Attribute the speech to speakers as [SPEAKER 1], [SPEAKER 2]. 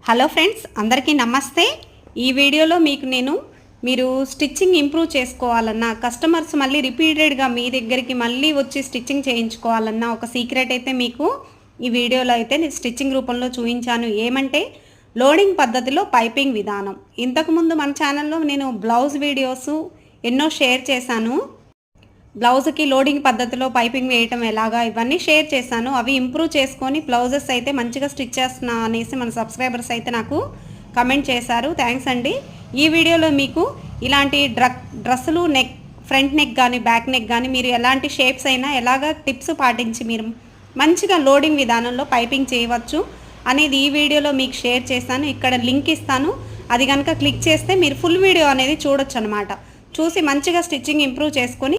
[SPEAKER 1] Hello friends, అందరికీ నమస్తే. ఈ వీడియోలో మీరు స్టిచ్చింగ్ ఇంప్రూవ్ చేసుకోవాలన్నా, కస్టమర్స్ మళ్ళీ రిపీటెడ్గా మీ దగ్గరికి మళ్ళీ వచ్చి స్టిచ్చింగ్ చేయించుకోవాలన్నా ఒక సీక్రెట్ అయితే మీకు ఈ వీడియోలో అయితే నేను స్టిచ్చింగ్ రూపంలో చూపించాను. ఏమంటే లోడింగ్ పద్ధతిలో పైపింగ్ విధానం. ఇంతకుముందు మన ఛానల్లో నేను బ్లౌజ్ వీడియోస్ ఎన్నో షేర్ చేశాను. బ్లౌజ్కి లోడింగ్ పద్ధతిలో పైపింగ్ వేయటం ఎలాగా ఇవన్నీ షేర్ చేశాను. అవి ఇంప్రూవ్ చేసుకొని బ్లౌజెస్ అయితే మంచిగా స్టిచ్ చేస్తున్నా అనేసి మన సబ్స్క్రైబర్స్ అయితే నాకు కమెంట్ చేశారు. థ్యాంక్స్ అండి. ఈ వీడియోలో మీకు ఇలాంటి డ్రెస్సులు ఫ్రంట్ నెక్ కానీ బ్యాక్ నెక్ కానీ మీరు ఎలాంటి షేప్స్ అయినా ఎలాగ టిప్స్ పాటించి మీరు మంచిగా లోడింగ్ విధానంలో పైపింగ్ చేయవచ్చు అనేది ఈ వీడియోలో మీకు షేర్ చేశాను. ఇక్కడ లింక్ ఇస్తాను. అది కనుక క్లిక్ చేస్తే మీరు ఫుల్ వీడియో అనేది చూడొచ్చు అనమాట. చూసి మంచిగా స్టిచ్చింగ్ ఇంప్రూవ్ చేసుకొని